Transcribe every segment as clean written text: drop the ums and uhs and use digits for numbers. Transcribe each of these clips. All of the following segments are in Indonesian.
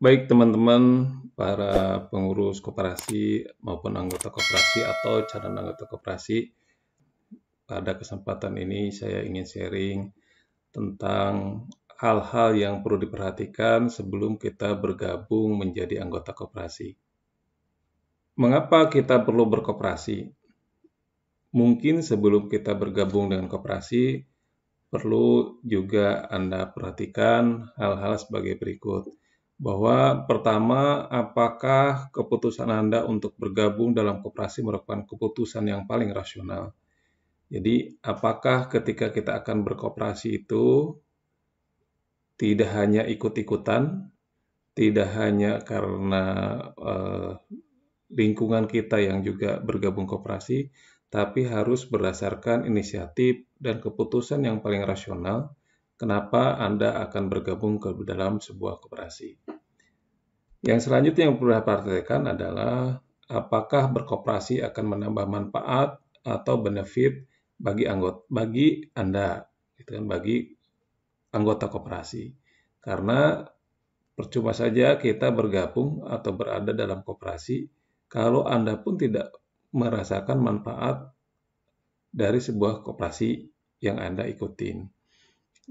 Baik teman-teman, para pengurus koperasi maupun anggota koperasi atau calon anggota koperasi, pada kesempatan ini saya ingin sharing tentang hal-hal yang perlu diperhatikan sebelum kita bergabung menjadi anggota koperasi. Mengapa kita perlu berkoperasi? Mungkin sebelum kita bergabung dengan koperasi, perlu juga Anda perhatikan hal-hal sebagai berikut. Bahwa pertama, apakah keputusan Anda untuk bergabung dalam koperasi merupakan keputusan yang paling rasional? Jadi, apakah ketika kita akan berkoperasi itu tidak hanya ikut-ikutan, tidak hanya karena lingkungan kita yang juga bergabung koperasi, tapi harus berdasarkan inisiatif dan keputusan yang paling rasional kenapa Anda akan bergabung ke dalam sebuah koperasi. Yang selanjutnya yang perlu diperhatikan adalah apakah berkoperasi akan menambah manfaat atau benefit bagi Anda, gitu kan, bagi anggota koperasi. Karena percuma saja kita bergabung atau berada dalam koperasi kalau Anda pun tidak merasakan manfaat dari sebuah koperasi yang Anda ikutin.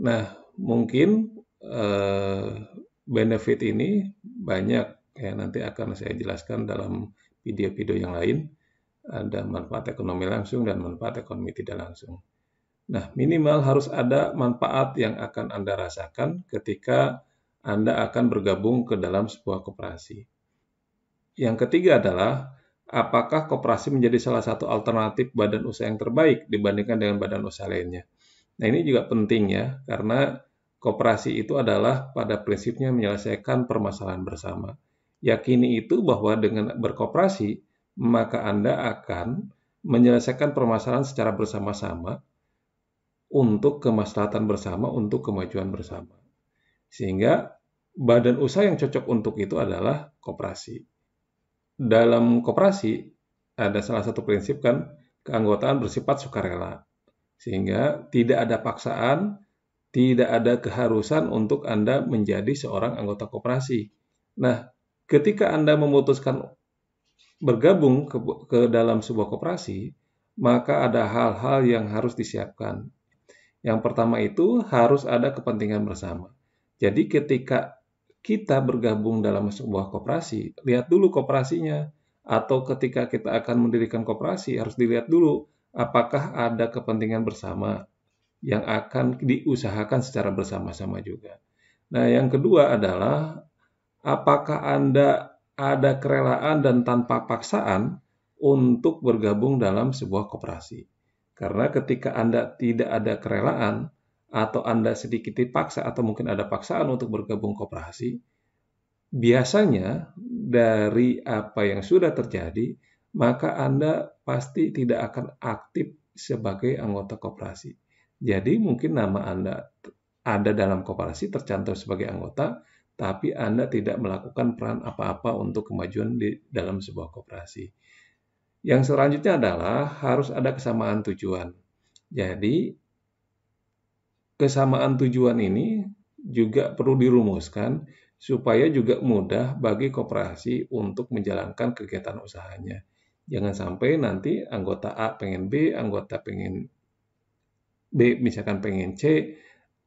Nah, mungkin benefit ini banyak ya, nanti akan saya jelaskan dalam video-video yang lain. Ada manfaat ekonomi langsung dan manfaat ekonomi tidak langsung. Nah, minimal harus ada manfaat yang akan Anda rasakan ketika Anda akan bergabung ke dalam sebuah koperasi. Yang ketiga adalah, apakah koperasi menjadi salah satu alternatif badan usaha yang terbaik dibandingkan dengan badan usaha lainnya? Nah, ini juga penting ya, karena koperasi itu adalah pada prinsipnya menyelesaikan permasalahan bersama. Yakini itu bahwa dengan berkoperasi, maka Anda akan menyelesaikan permasalahan secara bersama-sama untuk kemaslahatan bersama, untuk kemajuan bersama. Sehingga badan usaha yang cocok untuk itu adalah koperasi. Dalam koperasi ada salah satu prinsip kan, keanggotaan bersifat sukarela. Sehingga tidak ada paksaan, tidak ada keharusan untuk Anda menjadi seorang anggota koperasi. Nah, ketika Anda memutuskan bergabung ke dalam sebuah koperasi, maka ada hal-hal yang harus disiapkan. Yang pertama itu harus ada kepentingan bersama. Jadi ketika kita bergabung dalam sebuah koperasi, lihat dulu koperasinya. Atau ketika kita akan mendirikan koperasi, harus dilihat dulu apakah ada kepentingan bersama yang akan diusahakan secara bersama-sama juga. Nah, yang kedua adalah apakah Anda ada kerelaan dan tanpa paksaan untuk bergabung dalam sebuah koperasi. Karena ketika Anda tidak ada kerelaan atau Anda sedikit dipaksa atau mungkin ada paksaan untuk bergabung koperasi, biasanya dari apa yang sudah terjadi, maka Anda pasti tidak akan aktif sebagai anggota koperasi. Jadi mungkin nama Anda ada dalam koperasi, tercantum sebagai anggota, tapi Anda tidak melakukan peran apa-apa untuk kemajuan di dalam sebuah koperasi. Yang selanjutnya adalah harus ada kesamaan tujuan. Jadi kesamaan tujuan ini juga perlu dirumuskan supaya juga mudah bagi koperasi untuk menjalankan kegiatan usahanya. Jangan sampai nanti anggota A pengen B, anggota pengen B misalkan pengen C,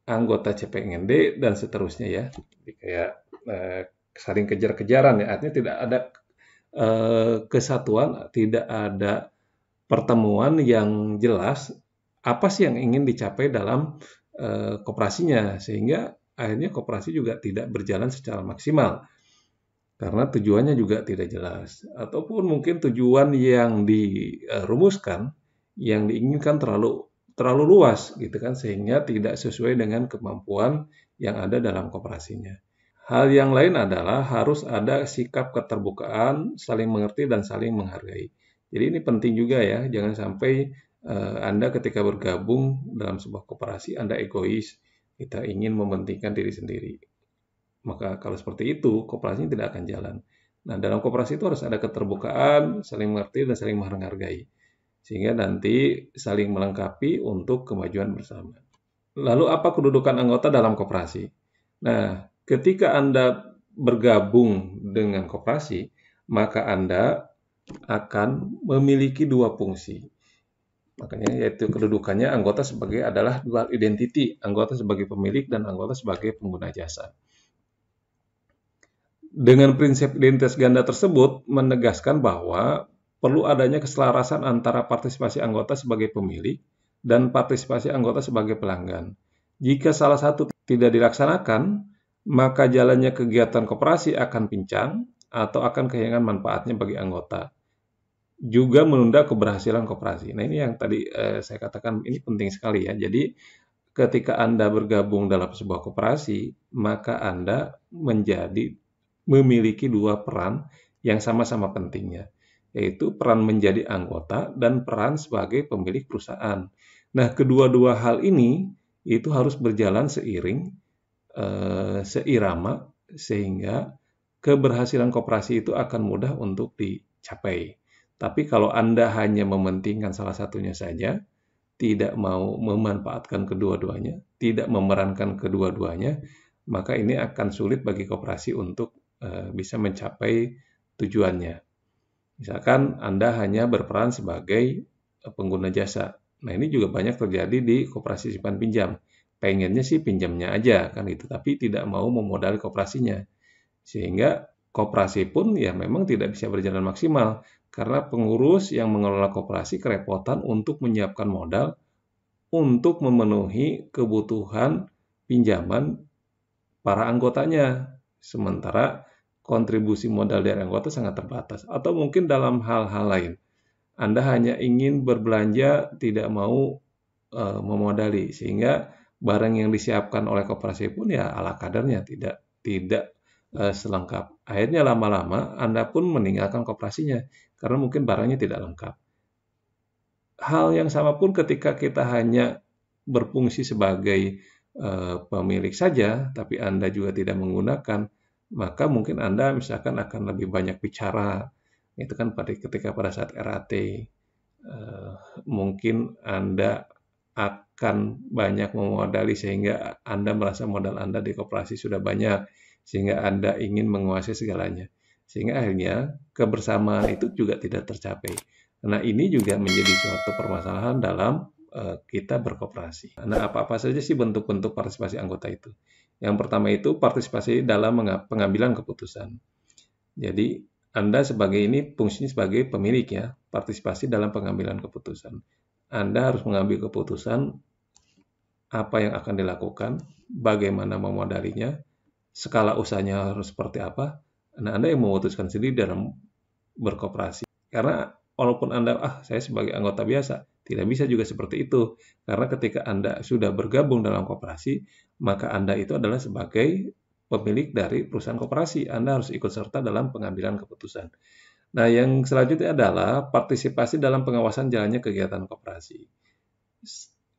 anggota C pengen D, dan seterusnya ya. Jadi kayak saling kejar-kejaran ya, artinya tidak ada kesatuan, tidak ada pertemuan yang jelas apa sih yang ingin dicapai dalam koperasinya, sehingga akhirnya koperasi juga tidak berjalan secara maksimal karena tujuannya juga tidak jelas, ataupun mungkin tujuan yang dirumuskan yang diinginkan terlalu luas gitu kan, sehingga tidak sesuai dengan kemampuan yang ada dalam koperasinya. Hal yang lain adalah harus ada sikap keterbukaan, saling mengerti dan saling menghargai. Jadi ini penting juga ya, jangan sampai Anda ketika bergabung dalam sebuah koperasi Anda egois, kita ingin mementingkan diri sendiri. Maka kalau seperti itu, koperasinya tidak akan jalan. Nah, dalam koperasi itu harus ada keterbukaan, saling mengerti dan saling menghargai. Sehingga nanti saling melengkapi untuk kemajuan bersama. Lalu apa kedudukan anggota dalam koperasi? Nah, ketika Anda bergabung dengan koperasi, maka Anda akan memiliki dua fungsi. Makanya yaitu kedudukannya anggota adalah dual identity, anggota sebagai pemilik dan anggota sebagai pengguna jasa. Dengan prinsip identitas ganda tersebut menegaskan bahwa perlu adanya keselarasan antara partisipasi anggota sebagai pemilik dan partisipasi anggota sebagai pelanggan. Jika salah satu tidak dilaksanakan, maka jalannya kegiatan koperasi akan pincang atau akan kehilangan manfaatnya bagi anggota. Juga menunda keberhasilan koperasi. Nah, ini yang tadi saya katakan ini penting sekali ya. Jadi ketika Anda bergabung dalam sebuah koperasi, maka Anda memiliki dua peran yang sama-sama pentingnya, yaitu peran menjadi anggota dan peran sebagai pemilik perusahaan. Nah, kedua-dua hal ini itu harus berjalan seirama, sehingga keberhasilan koperasi itu akan mudah untuk dicapai. Tapi kalau Anda hanya mementingkan salah satunya saja, tidak mau memanfaatkan kedua-duanya, tidak memerankan kedua-duanya, maka ini akan sulit bagi koperasi untuk bisa mencapai tujuannya. Misalkan Anda hanya berperan sebagai pengguna jasa. Nah, ini juga banyak terjadi di koperasi simpan pinjam. Pengennya sih pinjamnya aja kan itu, tapi tidak mau memodali koperasinya. Sehingga koperasi pun ya memang tidak bisa berjalan maksimal karena pengurus yang mengelola koperasi kerepotan untuk menyiapkan modal untuk memenuhi kebutuhan pinjaman para anggotanya. Sementara kontribusi modal dari anggota sangat terbatas. Atau mungkin dalam hal-hal lain. Anda hanya ingin berbelanja, tidak mau memodali. Sehingga barang yang disiapkan oleh koperasi pun ya ala kadarnya, tidak selengkap. Akhirnya lama-lama Anda pun meninggalkan koperasinya. Karena mungkin barangnya tidak lengkap. Hal yang sama pun ketika kita hanya berfungsi sebagai pemilik saja, tapi Anda juga tidak menggunakan, maka mungkin Anda misalkan akan lebih banyak bicara. Itu kan ketika pada saat RAT, mungkin Anda akan banyak memodali sehingga Anda merasa modal Anda di koperasi sudah banyak, sehingga Anda ingin menguasai segalanya. Sehingga akhirnya kebersamaan itu juga tidak tercapai. Nah, ini juga menjadi suatu permasalahan dalam kita berkoperasi. Nah, apa-apa saja sih bentuk-bentuk partisipasi anggota itu? Yang pertama itu partisipasi dalam pengambilan keputusan. Jadi, Anda fungsinya sebagai pemilik ya, partisipasi dalam pengambilan keputusan. Anda harus mengambil keputusan apa yang akan dilakukan, bagaimana memodalinya, skala usahanya harus seperti apa. Nah, Anda yang memutuskan sendiri dalam berkoperasi. Karena walaupun Anda, saya sebagai anggota biasa, tidak bisa juga seperti itu. Karena ketika Anda sudah bergabung dalam koperasi, maka Anda itu adalah sebagai pemilik dari perusahaan koperasi. Anda harus ikut serta dalam pengambilan keputusan. Nah, yang selanjutnya adalah partisipasi dalam pengawasan jalannya kegiatan koperasi.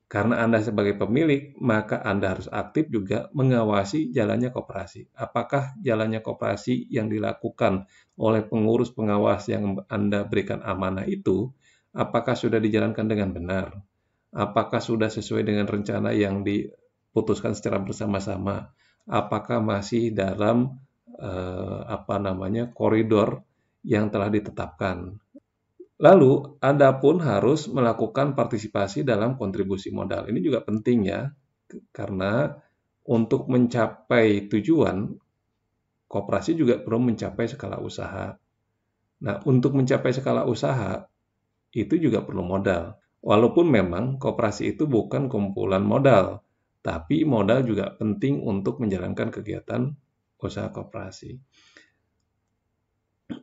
Karena Anda sebagai pemilik, maka Anda harus aktif juga mengawasi jalannya koperasi. Apakah jalannya koperasi yang dilakukan oleh pengurus pengawas yang Anda berikan amanah itu, apakah sudah dijalankan dengan benar? Apakah sudah sesuai dengan rencana yang diputuskan secara bersama-sama? Apakah masih dalam koridor yang telah ditetapkan? Lalu, Anda pun harus melakukan partisipasi dalam kontribusi modal. Ini juga penting ya, karena untuk mencapai tujuan, koperasi juga perlu mencapai skala usaha. Nah, untuk mencapai skala usaha, itu juga perlu modal. Walaupun memang koperasi itu bukan kumpulan modal, tapi modal juga penting untuk menjalankan kegiatan usaha koperasi.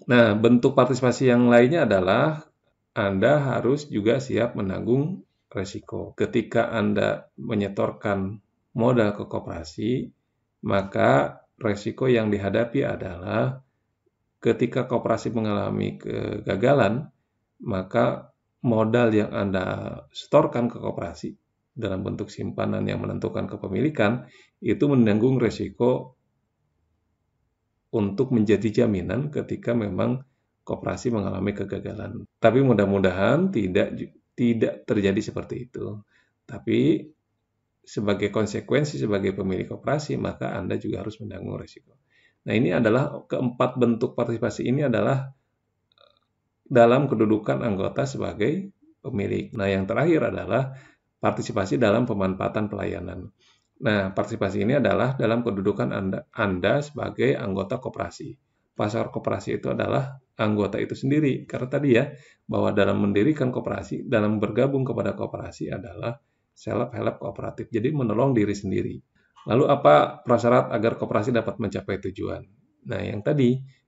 Nah, bentuk partisipasi yang lainnya adalah Anda harus juga siap menanggung resiko. Ketika Anda menyetorkan modal ke koperasi, maka resiko yang dihadapi adalah ketika koperasi mengalami kegagalan, maka modal yang Anda setorkan ke koperasi dalam bentuk simpanan yang menentukan kepemilikan, itu menanggung resiko untuk menjadi jaminan ketika memang koperasi mengalami kegagalan. Tapi mudah-mudahan tidak terjadi seperti itu. Tapi sebagai konsekuensi sebagai pemilik koperasi, maka Anda juga harus menanggung risiko. Nah, ini adalah keempat bentuk partisipasi ini adalah dalam kedudukan anggota sebagai pemilik. Nah, yang terakhir adalah partisipasi dalam pemanfaatan pelayanan. Nah, partisipasi ini adalah dalam kedudukan Anda sebagai anggota koperasi. Pasar koperasi itu adalah anggota itu sendiri. Karena tadi ya, bahwa dalam mendirikan koperasi, dalam bergabung kepada koperasi adalah self-help kooperatif. Jadi menolong diri sendiri. Lalu apa prasyarat agar koperasi dapat mencapai tujuan? Nah,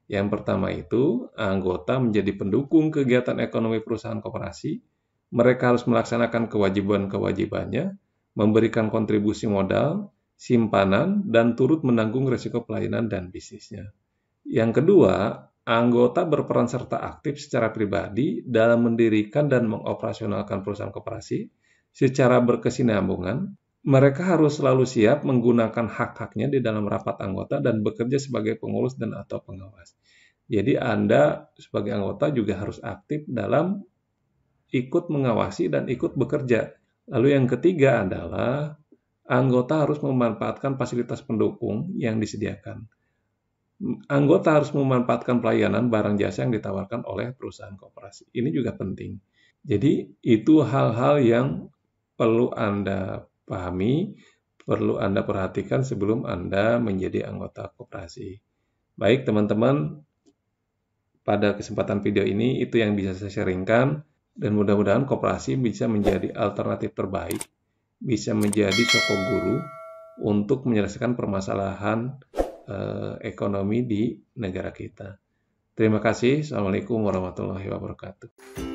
yang pertama itu anggota menjadi pendukung kegiatan ekonomi perusahaan koperasi. Mereka harus melaksanakan kewajiban-kewajibannya, memberikan kontribusi modal, simpanan, dan turut menanggung risiko pelayanan dan bisnisnya. Yang kedua, anggota berperan serta aktif secara pribadi dalam mendirikan dan mengoperasionalkan perusahaan koperasi secara berkesinambungan. Mereka harus selalu siap menggunakan hak-haknya di dalam rapat anggota dan bekerja sebagai pengurus dan atau pengawas. Jadi Anda sebagai anggota juga harus aktif dalam ikut mengawasi dan ikut bekerja. Lalu yang ketiga adalah anggota harus memanfaatkan fasilitas pendukung yang disediakan. Anggota harus memanfaatkan pelayanan barang jasa yang ditawarkan oleh perusahaan koperasi. Ini juga penting. Jadi itu hal-hal yang perlu Anda pahami, perlu Anda perhatikan sebelum Anda menjadi anggota koperasi. Baik teman-teman, pada kesempatan video ini itu yang bisa saya sharingkan, dan mudah-mudahan koperasi bisa menjadi alternatif terbaik, bisa menjadi sosok guru untuk menyelesaikan permasalahan ekonomi di negara kita. Terima kasih. Assalamualaikum warahmatullahi wabarakatuh.